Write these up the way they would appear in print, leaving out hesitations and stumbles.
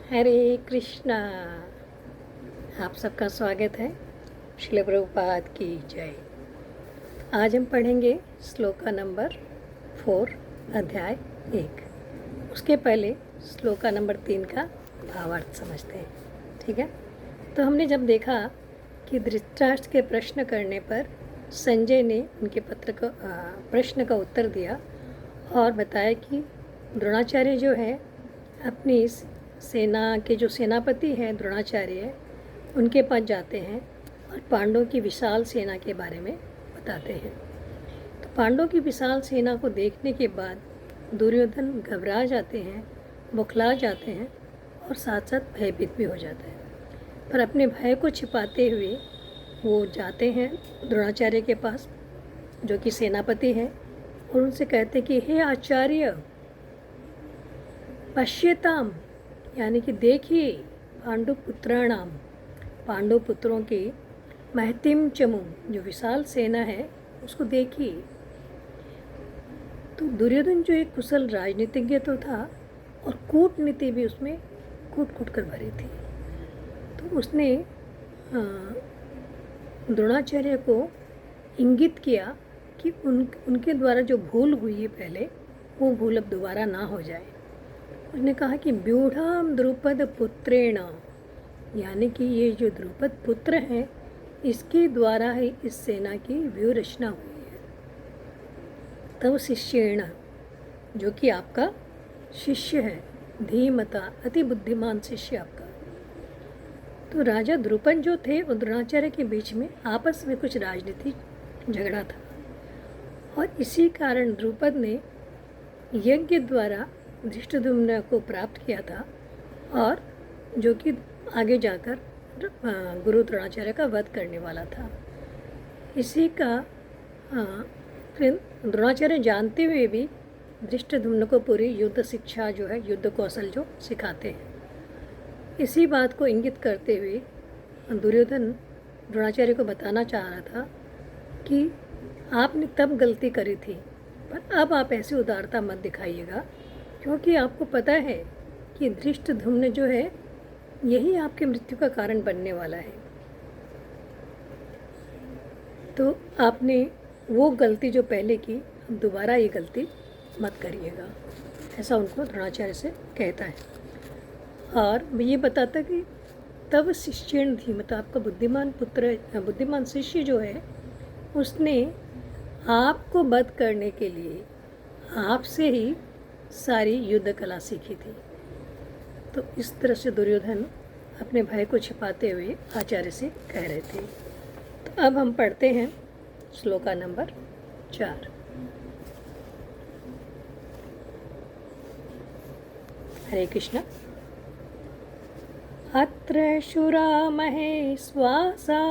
हरे कृष्णा। आप सबका स्वागत है। श्रील प्रभुपाद की जय। आज हम पढ़ेंगे श्लोका नंबर 4 अध्याय 1। उसके पहले श्लोका नंबर 3 का भावार्थ समझते हैं। ठीक है। तो हमने जब देखा कि धृतराष्ट्र के प्रश्न करने पर संजय ने उनके प्रश्न का उत्तर दिया और बताया कि द्रोणाचार्य जो है अपनी सेना के जो सेनापति हैं द्रोणाचार्य, उनके पास जाते हैं और पांडवों की विशाल सेना के बारे में बताते हैं। तो पांडवों की विशाल सेना को देखने के बाद दुर्योधन घबरा जाते हैं, बौखला जाते हैं और साथ साथ भयभीत भी हो जाते हैं। पर अपने भय को छिपाते हुए वो जाते हैं द्रोणाचार्य के पास, जो कि सेनापति हैं, और उनसे कहते कि हे आचार्य, पश्यताम, यानी कि देखिए, पांडुपुत्राणाम, पांडु पुत्रों की महतिम चमू, जो विशाल सेना है, उसको देखिए। तो दुर्योधन जो एक कुशल राजनीतिज्ञ तो था और कूटनीति भी उसमें कूट कर भरी थी। तो उसने द्रोणाचार्य को इंगित किया कि उनके द्वारा जो भूल हुई है पहले, वो भूल अब दोबारा ना हो जाए। उसने कहा कि व्यूढ़ाम द्रुपद पुत्रेण, यानी कि ये जो द्रुपद पुत्र हैं, इसके द्वारा ही इस सेना की व्यूह रचना हुई है। तब शिष्येण, जो कि आपका शिष्य है, धीमता, अति बुद्धिमान शिष्य आपका। तो राजा द्रुपद जो थे और द्रोणाचार्य के बीच में आपस में कुछ राजनीतिक झगड़ा था और इसी कारण द्रुपद ने यज्ञ द्वारा धृष्टद्युम्न को प्राप्त किया था और जो कि आगे जाकर गुरु द्रोणाचार्य का वध करने वाला था। इसी का फिर द्रोणाचार्य जानते हुए भी धृष्टद्युम्न को पूरी युद्ध शिक्षा जो है, युद्ध कौशल जो सिखाते हैं। इसी बात को इंगित करते हुए दुर्योधन द्रोणाचार्य को बताना चाह रहा था कि आपने तब गलती करी थी, पर अब आप ऐसी उदारता मत दिखाइएगा, क्योंकि आपको पता है कि धृष्टद्युम्न जो है, यही आपकी मृत्यु का कारण बनने वाला है। तो आपने वो गलती जो पहले की, दोबारा ये गलती मत करिएगा, ऐसा उनको द्रोणाचार्य से कहता है। और ये बताता कि तब शिष्येण थी, मतलब आपका बुद्धिमान शिष्य जो है, उसने आपको वध करने के लिए आपसे ही सारी युद्ध कला सीखी थी। तो इस तरह से दुर्योधन अपने भय को छिपाते हुए आचार्य से कह रहे थे। तो अब हम पढ़ते हैं श्लोका नंबर 4। हरे कृष्ण। अत्र शूरा महेश्वासा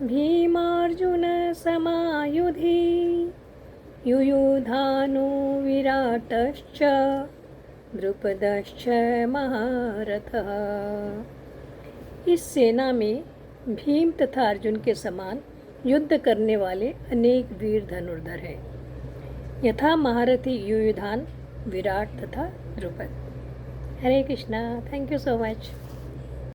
भीमार्जुन समायुधि युयुधानो विराटश्च द्रुपदश्च महारथः। इस सेना में भीम तथा अर्जुन के समान युद्ध करने वाले अनेक वीर धनुर्धर हैं, यथा महारथी युयुधान, विराट तथा Drupad. Hare Krishna. Thank you so much.